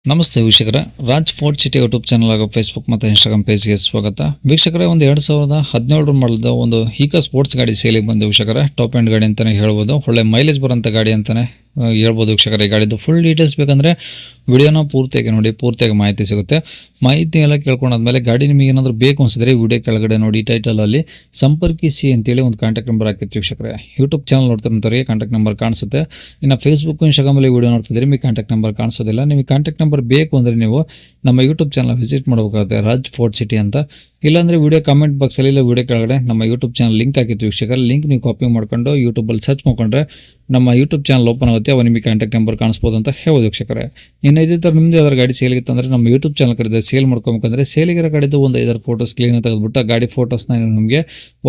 ನಮಸ್ತೆ ವೀಕ್ಷಕರೇ, Raj fort city YouTube channel ಹಾಗೂ ಫೇಸ್ಬುಕ್ ಮತ್ತು ಇನ್ಸ್ಟಾಗ್ರಾಮ್ ಪೇಜ್ಗೆ ಸ್ವಾಗತ. ವೀಕ್ಷಕರೇ, ಒಂದು 2017 ಮಾಡಲ್ದ ಒಂದು ಹೀಕಾ ಸ್ಪೋರ್ಟ್ಸ್ ಗಾಡಿ ಸೇಲಿಗೆ ಬಂದು ವೀಕ್ಷಕರೇ. ಟಾಪ್ ಎಂಡ್ ಗಾಡಿ ಅಂತಲೇ ಹೇಳ್ಬೋದು, ಒಳ್ಳೆ ಮೈಲೇಜ್ ಬರೋಂಥ ಗಾಡಿ ಅಂತಲೇ ಹೇಳ್ಬೋದು ವೀಕ್ಷಕರೇ. ಈ ಗಾಡಿದು ಫುಲ್ ಡೀಟೇಲ್ಸ್ ಬೇಕಂದರೆ ವಿಡಿಯೋನ ಪೂರ್ತಿಯಾಗಿ ನೋಡಿ, ಪೂರ್ತಿಯಾಗಿ ಮಾಹಿತಿ ಸಿಗುತ್ತೆ. ಮಾಹಿತಿ ಎಲ್ಲ ಕೇಳ್ಕೊಂಡಾದ್ಮೇಲೆ ಗಾಡಿ ನಿಮಗೆ ಏನಾದರೂ ಬೇಕು ಅನಿಸಿದ್ರೆ ವಿಡಿಯೋ ಕೆಳಗಡೆ ನೋಡಿ ಟೈಟಲಲ್ಲಿ ಸಂಪರ್ಕಿಸಿ ಅಂತೇಳಿ ಒಂದು ಕಾಂಟ್ಯಾಕ್ಟ್ ನಂಬರ್ ಹಾಕಿರ್ತೀವಿ ವೀಕ್ಷಕರೇ. ಯೂಟ್ಯೂಬ್ ಚಾನಲ್ ನೋಡ್ತಿರೋಂಥವ್ರಿಗೆ ಕಾಂಟ್ಯಾಕ್ಟ್ ನಂಬರ್ ಕಾಣಿಸುತ್ತೆ. ಇನ್ನು ಫೇಸ್ಬುಕ್ ಇನ್ಸ್ಟಾಗ್ರಾಮಲ್ಲಿ ವಿಡಿಯೋ ನೋಡ್ತಿದ್ರೆ ನಿಮಗೆ ಕಾಂಟ್ಯಾಕ್ಟ್ ನಂಬರ್ ಕಾಣಿಸೋದಿಲ್ಲ. ನಿಮಗೆ ಕಾಂಟ್ಯಾಕ್ಟ್ ನಂಬರ್ ಬೇಕು ಅಂದರೆ ನೀವು ನಮ್ಮ ಯೂಟ್ಯೂಬ್ ಚಾನಲ್ ವಿಸಿಟ್ ಮಾಡಬೇಕಾಗುತ್ತೆ, ರಾಜ್ ಫೋರ್ಟ್ ಸಿಟಿ ಅಂತ. ಇಲ್ಲಾಂದರೆ ವಿಡಿಯೋ ಕಾಮೆಂಟ್ ಬಾಕ್ಸಲ್ಲಿ ಇಲ್ಲ ವಿಡಿಯೋ ಕೆಳಗಡೆ ನಮ್ಮ ಯೂಟ್ಯೂಬ್ ಚಾನಲ್ ಲಿಂಕ್ ಹಾಕಿರ್ತೀವಿ ವೀಕ್ಷಕರೇ. ಲಿಂಕ್ ನೀವು ಕಾಪಿ ಮಾಡ್ಕೊಂಡು ಯೂಟ್ಯೂಬಲ್ಲಿ ಸರ್ಚ್ ಮಾಡ್ಕೊಂಡ್ರೆ ನಮ್ಮ ಯೂಟ್ಯೂಬ್ ಚಾನಲ್ ಓಪನ್ ಆಗುತ್ತೆ. ಅವಾಗ ನಿಮಗೆ ಕಾಂಟ್ಯಾಕ್ಟ್ ನಂಬರ್ ಕಾಣಿಸ್ಬೋದು ಅಂತ ಹೇಳ್ಬೋದು ವೀಕ್ಷಕರೇ. ಇನ್ನು ಇದೇ ಥರ ನಿಮ್ಮದು ಯಾವ್ದಾರು ಗಾಡಿ ಸೇಲ್ಗಿತ್ತು ಅಂದರೆ ನಮ್ಮ ಯೂಟ್ಯೂಬ್ ಚಾನಲ್ ಕಡೆ ಸೇಲ್ ಮಾಡ್ಕೊಬೇಕಂದ್ರೆ ಸೇಲಿಗಿರೋ ಗಾಡಿದು ಒಂದು 5 ಫೋಟೋಸ್ ಕ್ಲೀನ್ ತೆಗೆದುಬಿಟ್ಟು ಗಾಡಿ ಫೋಟೋಸ್ನ ನಮಗೆ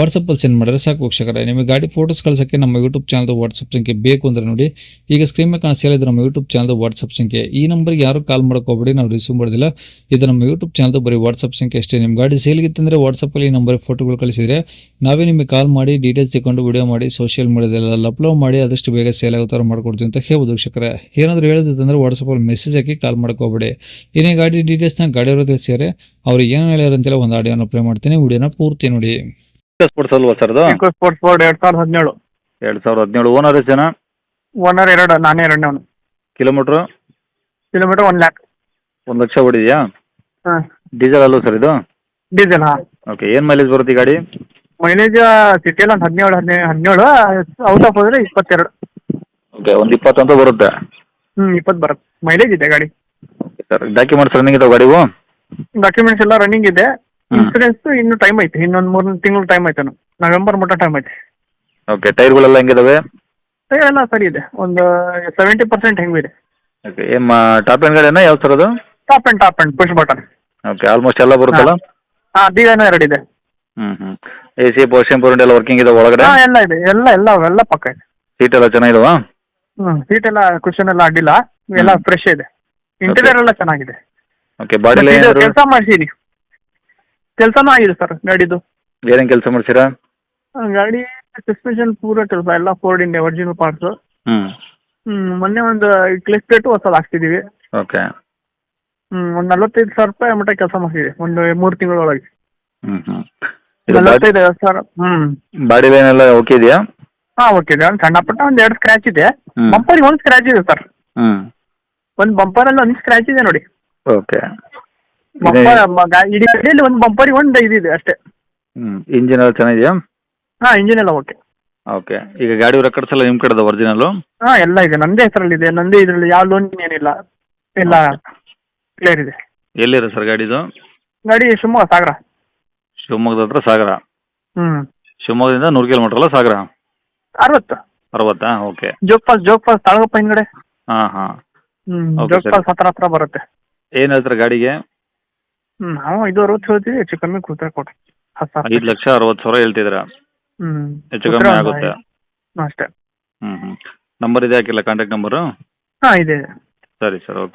ವಾಟ್ಸಪ್ಪಲ್ಲಿ ಸೆಂಡ್ ಮಾಡಿದ್ರೆ ಸಾಕು ವೀಕ್ಷಕರೇ. ನಿಮಗೆ ಗಾಡಿ ಫೋಟೋಸ್ ಕಳ್ಸೋಕ್ಕೆ ನಮ್ಮ ಯೂಟ್ಯೂಬ್ ಚಾನಲ್ದು ವಾಟ್ಸಪ್ ಸಂಖ್ಯೆ ಬೇಕು ಅಂದರೆ ನೋಡಿ, ಈಗ ಸ್ಕ್ರೀನ್ ಮೇಲೆ ಕಾಣಿಸ್ತಾ ನಮ್ಮ ಯೂಟ್ಯೂಬ್ ಚಾನಲ್ದು ವಾಟ್ಸಪ್ ಸಂಖ್ಯೆ. ಈ ನಂಬರ್ಗೆ ಯಾರು ಕಾಲ್ ಮಾಡ್ಕೋಬೇಡಿ, ನಾವು ರಿಸೀವ್ ಮಾಡೋದಿಲ್ಲ. ಇದು ನಮ್ಮ ಯೂಟ್ಯೂಬ್ ಚಾನಲ್ದು ಬರೀ ವಾಟ್ಸಪ್ ಸಂಖ್ಯೆ ಅಷ್ಟೇ. ನಿಮ್ಮ ಗಾಡಿ ಸೇಲ್ಗಿತ್ತಂದರೆ ವಾಟ್ಸಪ್ಪಲ್ಲಿ ಈ ನಂಬರ್ ಫೋಟೋಗಳು ಕಳಿಸಿದರೆ ನಾವೇ ನಿಮಗೆ ಕಾಲ್ ಮಾಡಿ ಡೀಟೇಲ್ಸ್ ತಗೊಂಡು ವಿಡಿಯೋ ಮಾಡಿ ಸೋಷಿಯಲ್ ಮೀಡಿಯಾದಲ್ಲೆಲ್ಲ ಅಪ್ಲೋಡ್ ಮಾಡಿ ಆದಷ್ಟು ಬೇಗ ಸೇಲ್ ಆಗೋ ಥರ ಮಾಡ್ಕೊಡ್ತೀವಿ ಅಂತ ಹೇಳ್ಬೋದು ವೀಕ್ಷಕರೇ. ಏನಾದರೂ ಹೇಳೋದಂದ್ರೆ ವಾಟ್ಸಪ್ಪಲ್ಲಿ ಮೆಸೇಜ್ ಹಾಕಿ ಕಾಲ್ ಮಾಡ್ಕೋಬೇಡಿ. ಏನೇ ಗಾಡಿ ಡೀಟೇಲ್ಸ್ನ ಗಾಡಿಯವರು ತಿಳಿಸಿದರೆ ಅವ್ರಿಗೆ ಏನು ಹೇಳ್ಯಾರ ಅಂತೇಳಿ ಒಂದು ಆಡಿಯೋನ ಪ್ಲೇ ಮಾಡ್ತೀನಿ, ವಿಡಿಯೋನ ಪೂರ್ತಿ ನೋಡಿ. ಸ್ಪೋರ್ಟ್ಸ್ ಅಲ್ವಾ ಸರ್ ಅದು? Sports board 2017. 2017 ಓನರ್ ಎಷ್ಟು ಜನ? ಓನರ್ 2, ನಾನೇ ಎರಡನೇವನು. ಕಿಲೋಮೀಟ್ರು 1 ಲ್ಯಾಕ್. 1 ಲಕ್ಷ ಓಡಿದೆಯಾ? ಹಾಂ, ಡೀಸೆಲ್ ಅಲ್ವಾ ಸರ್ ಇದು? ಡೀಸೆಲ್. ಹಾಂ, ಓಕೆ. ಏನು ಮೈಲೇಜ್ ಬರುತ್ತೆ ಈ ಗಾಡಿ? ಮೈಲೇಜ್ ಸಿಟಿಯಲ್ಲಿ ಒಂದು 17 ಔಟ್ ಆಫ್ ಹೋದರೆ 22. ಓಕೆ, ಒಂದು 20 ಅಂತ ಬರುತ್ತೆ. 20 ಬರುತ್ತೆ. ಮೈಲೇಜ್ ಇದೆ ಗಾಡಿ. ಓಕೆ ಸರ್, ಡಾಕ್ಯುಮೆಂಟ್ಸ್ ರನ್ನಿಂಗ್ ಇದಾವೆ ಗಾಡಿವು? ಡಾಕ್ಯುಮೆಂಟ್ಸ್ ಎಲ್ಲ ರನ್ನಿಂಗ್ ಇದೆ. ಇನ್ಸೂರೆನ್ಸ್ ಇನ್ನೂ ಟೈಮ್ ಐತೆ, ಇನ್ನೊಂದು 3 ತಿಂಗಳು ಟೈಮ್ ಐತೆ. ನವೆಂಬರ್ ಮಟ್ಟ ಟೈಮ್ ಐತೆ. ಓಕೆ. ಟೈರ್ಗಳೆಲ್ಲ ಹೆಂಗಿದಾವೆ? ಎಲ್ಲ ಸರಿ ಇದೆ, ಒಂದು 70% ಹೆಂಗಿದೆ. ಓಕೆ. ಏನು ಟಾಪ್ ಎಂಡ್ ಗಾಡಿನ ಯಾವ ಸರ್ ಅದು? Top and push button. Okay, almost ಎಲ್ಲ ಬರುತ್ತಲ್ಲ? ಹಾಂ, ಡಿಸೈನ್ 2 ಇದೆ. ಎ ಸಿ ಪೋರ್ಷನ್ ಪೂರ್ಣ ಎಲ್ಲ ವರ್ಕಿಂಗ್ ಇದೆ ಒಳಗಡೆ? ಹಾಂ, ಎಲ್ಲ ಇದೆ, ಎಲ್ಲ ಪಕ್ಕ ಇದೆ. ಸೀಟ್ ಎಲ್ಲ ಚೆನ್ನಾಗಿದಾವಾ? ಸೀಟ್ ಎಲ್ಲ ಕುಷನ್ ಎಲ್ಲ ಅಡ್ಡಿಲ್ಲ, ಎಲ್ಲ ಫ್ರೆಶ್ ಇದೆ. ಇಂಟೀರಿಯರ್ ಎಲ್ಲ ಚೆನ್ನಾಗಿದೆ. ಓಕೆ. ಬಾಡಿ ಕೆಲಸ ಮಾಡಿಸಿರಿ, ಕೆಲಸನೂ ಆಗಿದೆ ಸರ್ ಗಾಡಿದು. ಏನೇನು ಕೆಲಸ ಮಾಡ್ತೀರಾ? ಗಾಡಿ ಸಸ್ಪೆನ್ಷನ್ ಪೂರ ಕೆಲಸ ಎಲ್ಲ ಫೋರ್ಡ್ ಇಂಡಿಯಾ ಒರಿಜಿನಲ್ ಪಾರ್ಟ್ಸ್. ಮೊನ್ನೆ ಒಂದು ಕ್ಲಿಕ್ ಪ್ಲೇಟು ಹೊಸದು ಹಾಕ್ತಿದ್ದೀವಿ. ಓಕೆ. ಒಂದು 45,000 ರೂಪಾಯಿ ಮಟ್ಟ ಕೆಲಸ ಮಾಡಿಸಿದೆ ಒಂದು 3 ತಿಂಗಳೊಳಗೆ. ಇದು 45,000. ಬಾಡಿ ಲೈನ್ ಎಲ್ಲ ಓಕೆ ಇದೆಯಾ? ಹಾಂ, ಓಕೆ ಇದೆ. ಒಂದು ಸಣ್ಣ ಪುಟ್ಟ 2 ಸ್ಕ್ರ್ಯಾಚ್ ಇದೆ. ಬಂಪರಿಗೆ 1 ಸ್ಕ್ರ್ಯಾಚ್ ಇದೆ ಸರ್. ಒಂದು ಬಂಪರಲ್ಲಿ 1 ಸ್ಕ್ರ್ಯಾಚ್ ಇದೆ ನೋಡಿ. ಓಕೆ. ಬಂಪರ್ ಇಡೀ ಗಾಡಿಯಲ್ಲಿ ಒಂದು ಬಂಪರಿಗೆ 1 ಇದೆ ಅಷ್ಟೇ. ಇಂಜಿನ್ ಎಲ್ಲ ಚೆನ್ನಾಗಿದೆಯಾ? ಹಾಂ, ಇಂಜಿನ್ ಎಲ್ಲ ಓಕೆ. ಓಕೆ. ಈಗ ಗಾಡಿ ರೆಕಾರ್ಡ್ಸ್ ಎಲ್ಲ ನಿಮ್ಮ ಕಡೆದ ಒರಿಜಿನಲ್ಲು? ಹಾಂ, ಎಲ್ಲ ಇದೆ, ನಂದೇ ಹೆಸರಲ್ಲಿದೆ. ನಂದೇ ಇದರಲ್ಲಿ ಯಾವ ಲೋನ್ ಏನಿಲ್ಲ, ಎಲ್ಲ ಕ್ಲಿಯರ್ ಇದೆ. ಎಲ್ಲಿದೆ ಸರ್ ಗಾಡಿದು? ಗಾಡಿ ಶಿವಮೊಗ್ಗ ಸಾಗರ. ಶಿವಮೊಗ್ಗದ ಹತ್ರ ಸಾಗರ. ಶಿವಮೊಗ್ಗದಿಂದ 100 ಕಿಲೋಮೀಟರ್ ಅಲ್ಲ ಸಾಗರ? 60. 60? ಓಕೆ. ಜೋಗ್ ಫಾಲ್ಸ್ ತಾಳಗಪ್ಪ ಹಿಂದ್ಗಡೆ. ಹಾಂ. Okay, ಜೋಗ್ ಫಾಲ್ಸ್ ಹತ್ರ ಬರುತ್ತೆ. ಏನು ಹೇಳ್ತಾರೆ ಗಾಡಿಗೆ? ನಾವು 560 ಹೇಳ್ತೀವಿ, ಹೆಚ್ಚು ಕಮ್ಮಿ ಕೂತ್ರೆ ಕೊಡ್ರಿ. 5,60,000 ಹೇಳ್ತಿದ್ದೀರಾ? ಹೆಚ್ಚು ಕಮ್ಮಿ ಆಗುತ್ತೆ ಅಷ್ಟೇ. ನಂಬರ್ ಇದೆ ಹಾಕಿಲ್ಲ, ಕಾಂಟ್ಯಾಕ್ಟ್ ನಂಬರು? ಹಾಂ, ಇದೆ. ಸರಿ ಸರ್, ಓಕೆ.